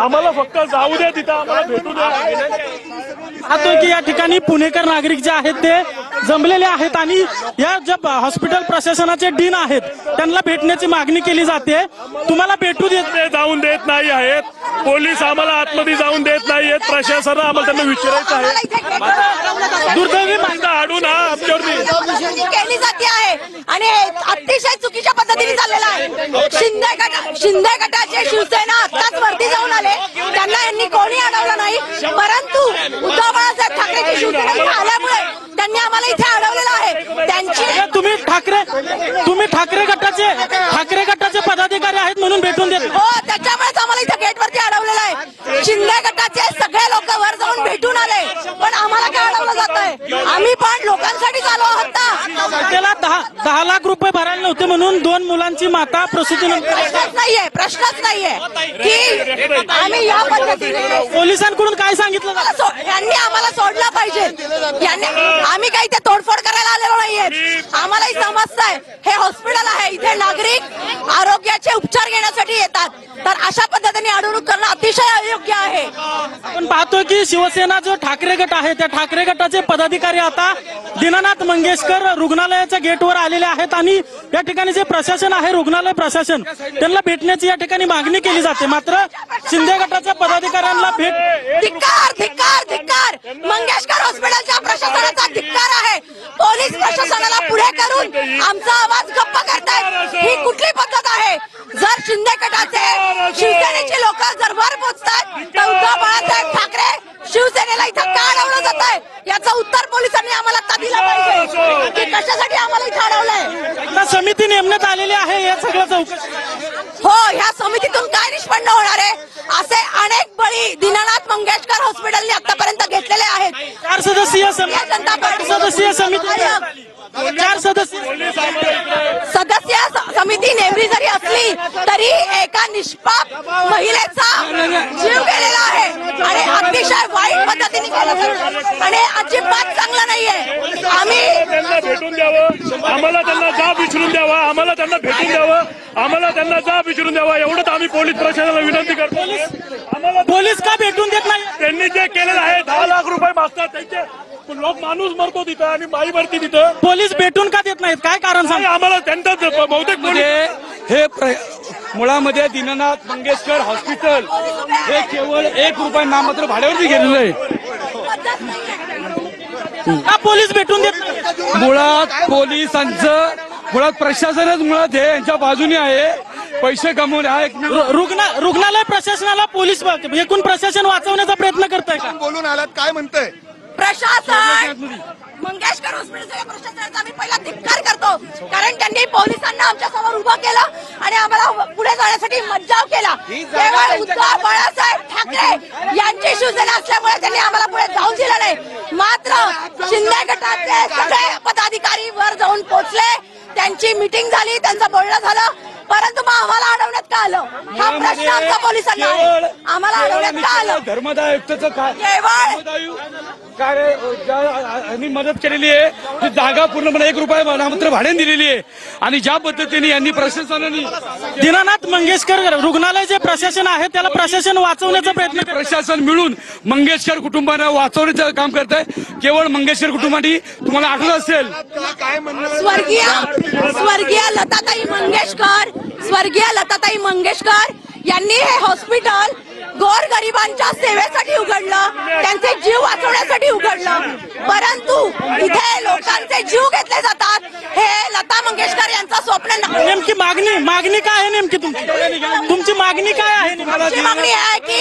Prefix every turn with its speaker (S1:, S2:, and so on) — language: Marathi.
S1: आम्हाला फक्त जाऊ द्या, तिथं आम्हाला भेटू द्या।
S2: पाहतोय की या ठिकाणी पुणेकर नागरिक जे आहेत ते जमलेले आहेत आणि या ज्या हॉस्पिटल प्रशासनाचे डीन आहेत त्यांना भेटण्याची मागणी केली जाते। तुम्हाला भेटू
S1: जाऊन देत नाही आहेत, पोलीस आम्हाला आतमध्ये जाऊन देत नाहीयेत, प्रशासन आम्हाला त्यांना विचारायचं आहे।
S2: दुर्दैवी
S1: अडून आमच्यावरती
S3: केली जाते आहे आणि अतिशय चुकीच्या पद्धतीने चाललेला आहे। शिंदे गटाचे शिवसेना आताच वरती जाऊन आले, त्यांना यांनी कोणी अडवलं नाही, परंतु उद्धव बाळासाहेब ठाकरेची शिवसेना आल्यामुळे त्यांनी आम्हाला इथे अडवलेलं आहे। त्यांची
S2: तुम्ही ठाकरे गटाचे पदाधिकारी आहेत म्हणून भेटून देत
S3: हो, त्याच्यामुळेच आम्हाला इथे गेटवरती अडवलेलं आहे। शिंदे गटाचे सगळे लोक वर जाऊन भेटून आले, पण आम्हाला काय अडवलं जात आहे? आम्ही पण लोकांसाठी आलो आहोत ना।
S2: त्याला 10 लाख रुपये भरायला नव्हते म्हणून 2 मुलांची माता प्रसूती
S3: प्रश्नच नाहीये की आम्ही या पद्धतीने
S2: पोलिसांकडून काय सांगितलं
S3: यांनी आम्हाला सोडलं पाहिजे। आम्ही काही ते तोडफोड करायला आलेलो नाहीये, आम्हालाही समजतंय हे हॉस्पिटल आहे, इथे नागरिक आरोग्याचे उपचार घेण्यासाठी येतात, तर अशा पद्धतीने अडवणूक करणं अतिशय अयोग्य आहे।
S2: आपण पाहतोय की शिवसेना जो ठाकरे गट आहे त्या ठाकरे गटाचे पदाधिकारी आता दीनानाथ मंगेशकर रुग्णालयाच्या गेटवर आलेले आहेत आणि या ठिकाणी जे प्रशासन आहे, रुग्णालय प्रशासन, त्यांना भेटण्याची या ठिकाणी मागणी केली जाते, मात्र शिंदे गटाच्या पदाधिकाऱ्यांना भेट
S3: धिक्कार धिक्कार धिक्कार मंगेशकर हॉस्पिटलच्या प्रशासनाचा धिक्कार आहे। पोलीस प्रशासनाला पुढे करून आमचा आवाज गप्प करतायत, ही कुठली पद्धत आहे? जर शिंदे गटाचे शिवसेनेचे लोक जर वर पोहोचतात तर उद्धव बाळासाहेब ठाकरे शिवसेनेला इथं का अडवलं जात आहे याचं उत्तर पोलिसांनी आम्हाला आता दिलं पाहिजे की कशासाठी आम्हाला इथं अडवलंय।
S2: समिती नेमण्यात आलेली आहे, या सगळं चौकशी
S3: हो, ह्या समितीतून काय निष्पन्न होणार आहे? असे अनेक बळी दीनानाथ मंगेशकर हॉस्पिटलने आतापर्यंत घेतलेले आहेत।
S2: 4 सदस्यीय समिती 4
S3: सदस्य समिती नेमली जरी असली तरी एका निष्पाप महिलेचा जीव गेलेला आहे आणि अतिशय वाईट पद्धतीने केलं आणि अजिबात चांगलं नाहीये। आम्ही
S1: त्यांना भेटून द्यावं, आम्हाला त्यांना जाब विचारून द्यावा, आम्हाला त्यांना भेटून द्यावं, आम्हाला त्यांना जाब विचारून द्यावा, एवढंच आम्ही पोलीस प्रशासनाला विनंती करतो। आम्हाला
S2: पोलीस का भेटून देत नाही?
S1: त्यांनी जे केलेलं आहे 10 लाख रुपये मागतात, त्यांचे लोक माणूस मरतो तिथं आणि बाई मरती तिथं,
S2: पोलीस भेटून का देत नाहीत? काय कारण सांग?
S1: आम्हाला त्यांचा बहुतेक
S4: हे मुळामध्ये दीनानाथ मंगेशकर हॉस्पिटल हे केवळ 1 रुपया नाममात्र भाड्यावरती घेतलेलं आहे।
S2: का पोलीस भेटून देत नाही?
S4: मुळात पोलिसांचं प्रशासनच मुळात हे यांच्या बाजूने आहे, पैसे कमवणे हा एक
S2: रुग्णालय प्रशासनाला पोलीस एकूण प्रशासन वाचवण्याचा प्रयत्न करताय का?
S5: बोलून आलात, काय म्हणताय
S3: प्रशासन? मंगेशकर हॉस्पिटलच्या प्रशासनाचा आम्ही पहिला धिक्कार करतो, कारण त्यांनी पोलिसांना आमच्या समोर उभं केलं आणि आम्हाला पुढे जाण्यासाठी मज्जाव केला। केवळ उद्धव बाळासाहेब ठाकरे यांची शिवसेना असल्यामुळे त्यांनी आम्हाला पुढे जाऊन दिलं नाही, मात्र शिंदे गटाचे सगळे पदाधिकारी वर जाऊन पोहोचले, त्यांची मीटिंग झाली, त्यांचं बोलणं झालं, परंतु मग आम्हाला अडवण्यात का आलं? हा प्रश्न आमचा पोलिसांना आहे, आम्हाला अडवण्यात का आलं?
S4: धर्मदायुक्तचं
S3: केवळ
S4: यांनी मदत केलेली आहे, ती जागा पूर्णपणे 1 रुपया नाममात्र भाड्याने दिलेली आहे आणि ज्या पद्धतीने यांनी प्रशासनाने
S2: दीनानाथ मंगेशकर रुग्णालय जे प्रशासन आहे त्याला प्रशासन वाचवण्याचा प्रयत्न
S4: प्रशासन मिळून मंगेशकर कुटुंबांना वाचवण्याचं काम करत आहे। केवळ मंगेशकर कुटुंबांनी तुम्हाला आठवत असेल
S3: स्वर्गीय लताताई मंगेशकर यांनी हे हॉस्पिटल गोरगरिबांच्या सेवेसाठी उघडलं, त्यांचे जीव वाचवण्यासाठी उघडलं, परंतु इथे लोकांचे जीव घेतले जातात, हे लता मंगेशकर यांचं स्वप्न नाही।
S2: नेमकी मागणी काय आहे? नेमकी तुमची मागणी काय आहे?
S3: मागणी आहे की